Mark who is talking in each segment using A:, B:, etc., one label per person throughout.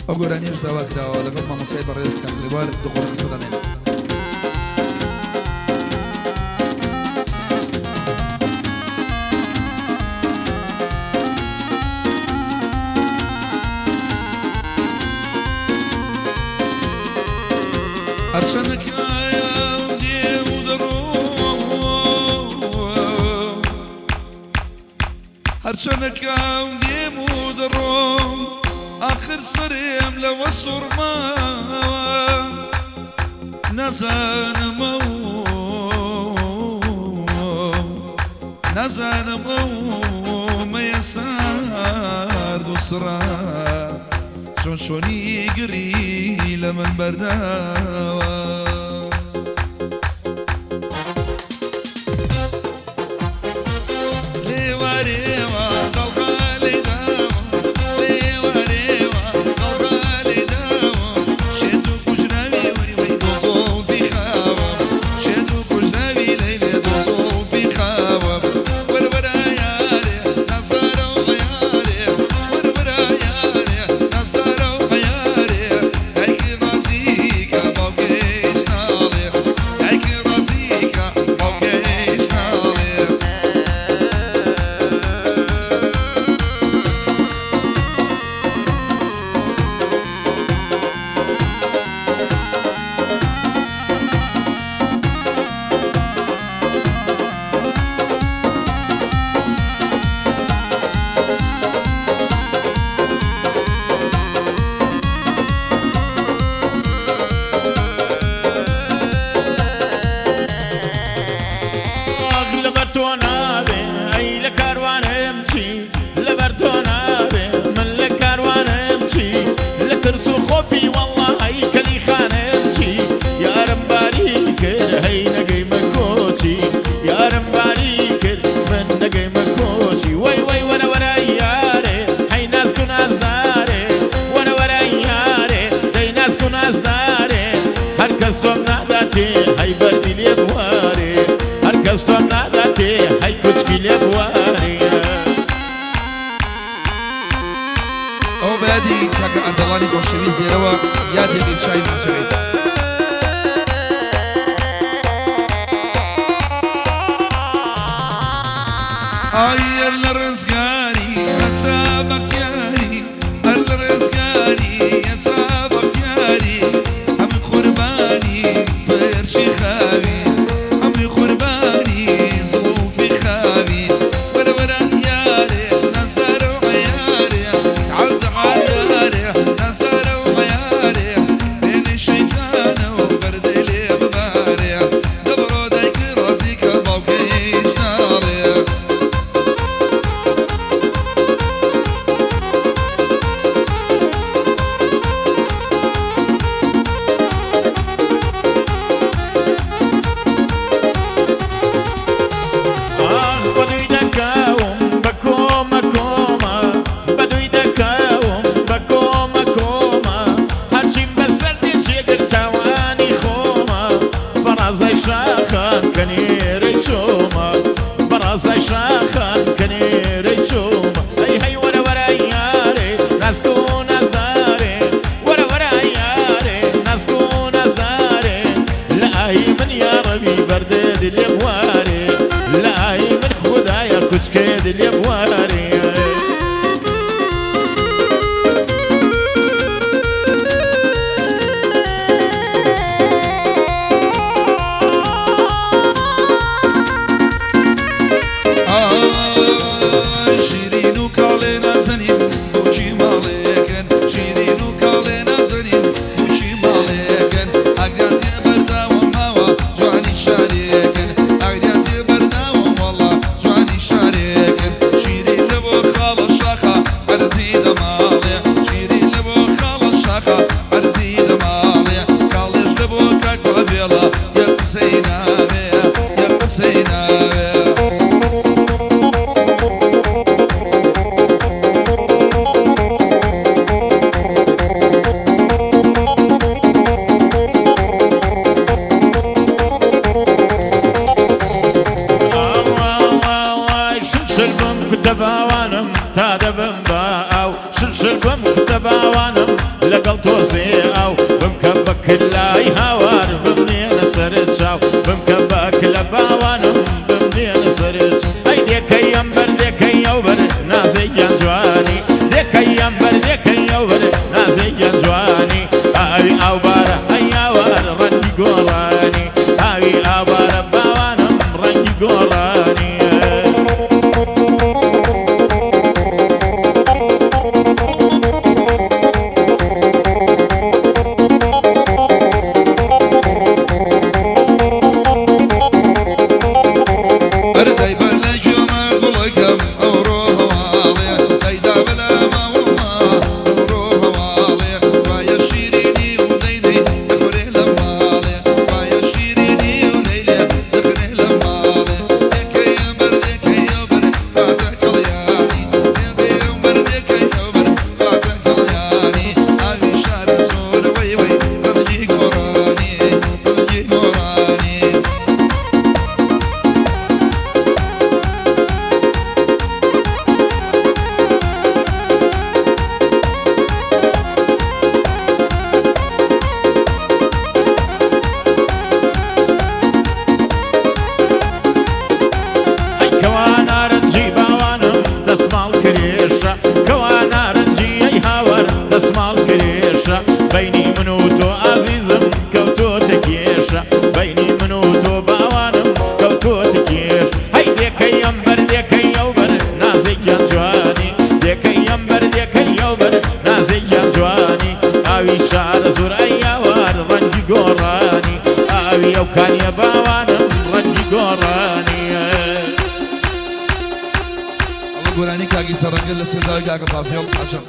A: ئەو گۆرانیش داوا کراوە لەگەڵ مامۆستای بەڕێز کاکلێوار دخۆڵک سۆدانێن. هەرچەندە کایەم دێم و دەڕۆم، هەرچەندە کام دێم و دەڕۆم، آخر سرێم لەوە سوڕماوە نەزانم مەیەسار دووسڕا چۆن چۆنی گری لە من بەرداوە. ئەو بەیادی کاکە ئەردەڵانی خۆشەویست لێرەوە یادێکی چای ناچەوێت. ئایر لە ڕزگاری هەتا بەختیاری، هەر لە ڕێزگاری هەتا بەختیاری، هەموو قوربانی بەرچی خاوی، هەموو قوربانی زڵوفی خاوی، وەرەوەرە یارێ نەزارە و عەیارێ، عەڵدەعال یارێ نەزارە و عەیارێ، بێنی شەیتانە و بەردەی لێ ببارێ، دەبڕۆ دایکی ڕازی کە باوکەیش ناڵێ.
B: لەگەڵ تۆزێ ئاو بمکە بە کلای هاوار بمنێنە سەرت چاو بمکە بە کلە باوانم بمنێنە سەرت ئەی دێکەی ئەمبەر دێکەی ئەوبەر نازەی گیان جوانی دێکەی ئەمبەر دێکەی ئەوبەر نازەی گیان جوانی ئاوی ئاوبارە ئەی ئاوار ڕەنگی گۆڕانی ئاوی ئاوبارە باوانم ڕەنگی گۆڕانی بيني منو تو عزيزم كوتو تكيشة بيني منو تو باوانم كوتو تكيش هاي ديكي ينبر ديكي يوبر نازي جواني ديكي ينبر ديكي يوبر نازي جواني آوي شعر زور ايوار رنجي قوراني آوي يوكان يا باوانم رنجي قوراني
A: الله قولاني كاقي سرنجل لسنداوي كاقي طافيل عشم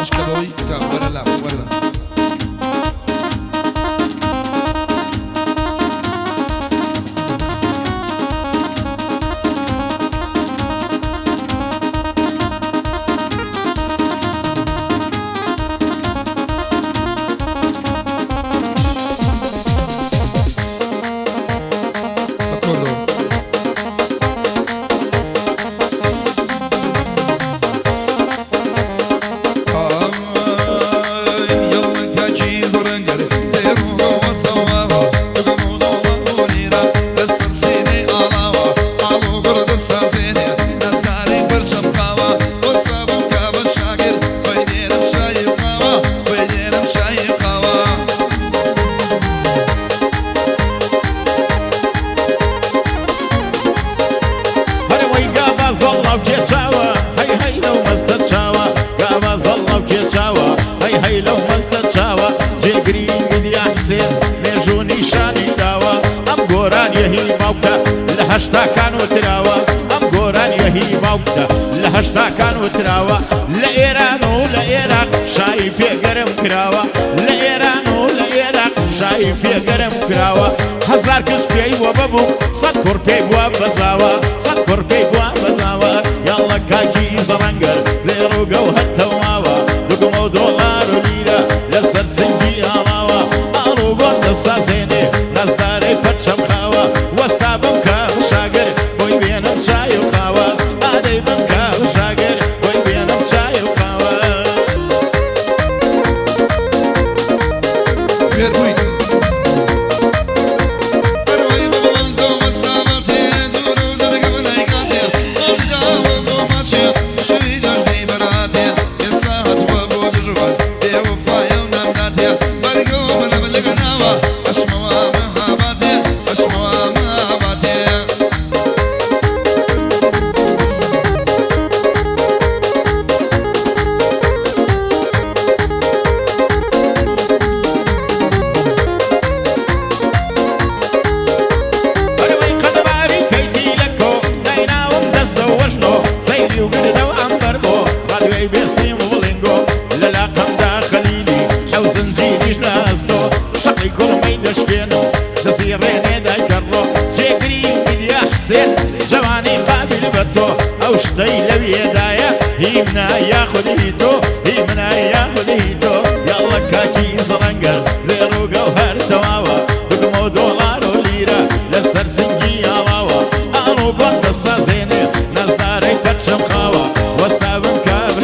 A: أشكبوي ولا لا ولا لهشتا كانوا تراوا ام قران يهي موكتا لهشتا كانوا تراوا لإيران ولإيراق شايف يقرم كراوا لإيران ولإيراق شايف يقرم كراوا هزار كس بيي وبابو صدقر بيي وبزاوا صدقر بيي وبزاوا يلا كاكي زرنقر زيرو قوها التواوا دقمو دولار وليرة لسر سنجي آواوا أروغون دسا زيني ناس داري پرچم خاوا وستابم كاو شاگر بوي بينم چاي وخاوا آدي بم كاو شاگر بوي بينم چاي وخاوا هيمنا ياخد هيتو هيمنا ياخد هيتو يلا كاكي زرنقر زيرو قوهر تواوا دقمو دولار وليرة لسر سنجي يا واوا أرو قد الصازيني ناس داري ترشم خاوا واستابن كاب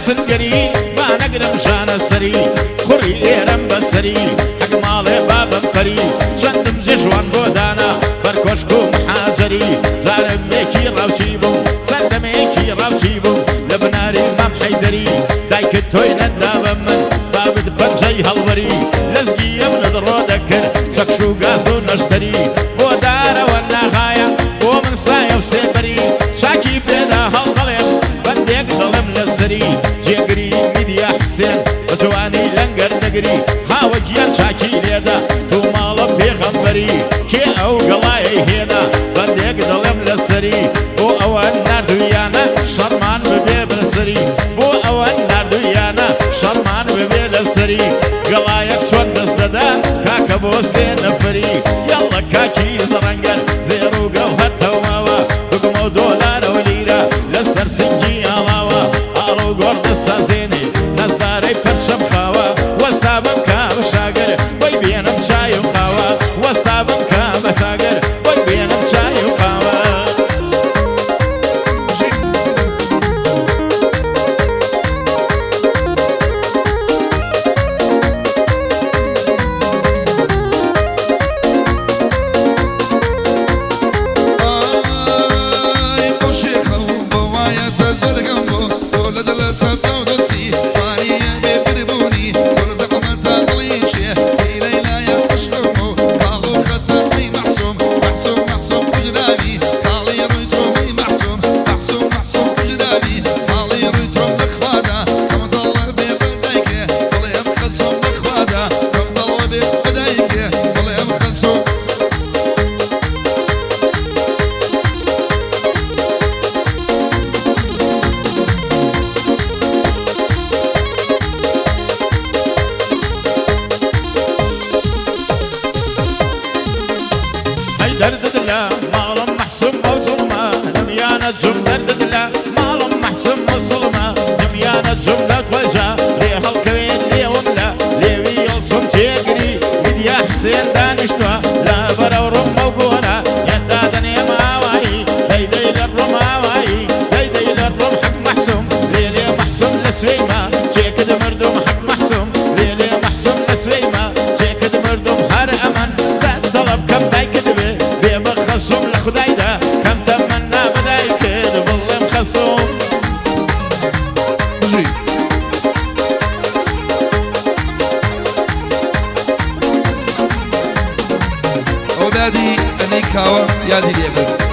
A: سنگری با نگرم شانە سەری خوڕی ئێرەم بەسەری حەق ماڵێ بابم پەری چەندم جێژوان بۆ دانا بەرکۆشک و محاجەری زارمێکی ڕاوچی بووم سەردەمێکی ڕاوچی بووم لە بناری مام حەیدەری دایکت تۆی نەدا بە من بابت پەنجەی هەڵبەری لەزگیم نەدڕۆ دەکرد چەکش و گاز و نەشتەری بۆ دارەوە ناغایە بۆ من سایە و سێبەری چاکی پێدا هەڵدەڵێم بەندێک دەڵێم لە سەری جێگری میدیا حسێن بە جوانی لەنگەر دەگری هاوە گیان چاکی لێدا تو ماڵە پێغەمبەری کێ ئەو گەڵایەی هێنا بەندێک دەڵێم لە سەری بۆ ئەوە نردویانە شەڕمان ببێ بەسەری بۆ ئەوە نردویانە شەڕمان ببێ لە سەری گەڵایەک چۆن دەست دەدا کاکە بۆ سێ نەفەری یاڵە کاکی زەڕەنگەر زێڕ و گەوهەر تەواوە دوگمە و دۆلارە و لیرە لەسەر سنگی ئاڵاوە ئاڵە و گۆڕ دەسازێنێ نەزدارەی پەرشەم خاوە وەستا بم کا بە شاگەر بۆی بێنم چای و قاوە وەستا بم کا بە شاگەر بۆی بێنم چای و قاوە درد دلا مالم محسوم وظلمة نميانة جم درد دلا مالم محسوم وظلمة نميانة جملة وجا ليها الكوين ليه وملا ليوي يلصم تيقري مديا حسين دانشتوا لا برا ورمى وقونا يدادني ماواي دايداي للرم ماواي دايداي للرم حق محسوم ليلي محسوم لسويمة شيكد مردوم حق محسوم ليلي محسوم لسويمة شيكد مردوم هر أمن طلب كم دايكد خصوم لخداي دا كم تمنى بداي كده بالله مخصوم
C: بجي أولادي أني كاوة يادي ليبر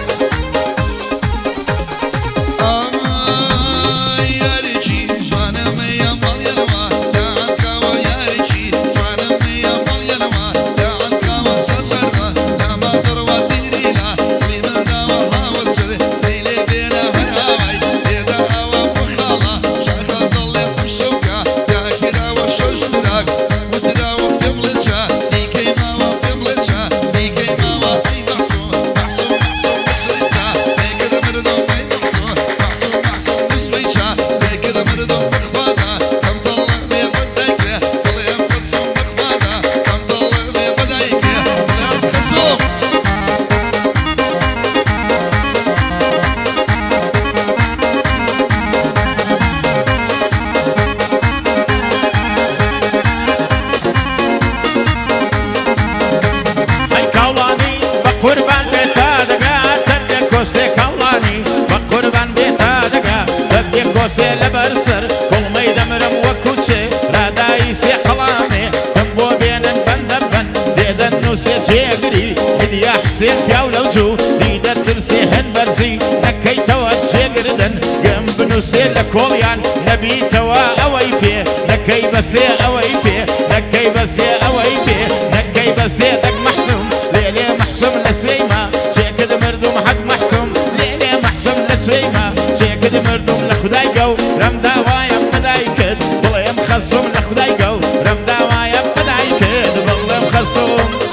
A: قربان بيتا دقا تبدي كوسي كالاني وقربان بيتا دقا تبدي كوسي لبرسر كل ما يدمرم وكوشي راداي سي قلامي تنبو بين بندبن ديدا نوسي جيقري مديا حسين فياولا وجو ليدا ترسي هنبرزي نكي توا جيقردن قم بنوسي لكوليان نبي توا اوي فيه نكي بسي اوي فيه نكي بسي اوي فيه نكي بسي دق محسوم ليلي محسوم لسويمة شيكد مردوم حق محسوم ليلي محسوم لسويمة شيكد مردوم لخداي قو رمدا وايا مداي كد بالله مخصوم لخداي قو رمدا وايا مداي كد بالله مخصوم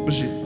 C: بژێ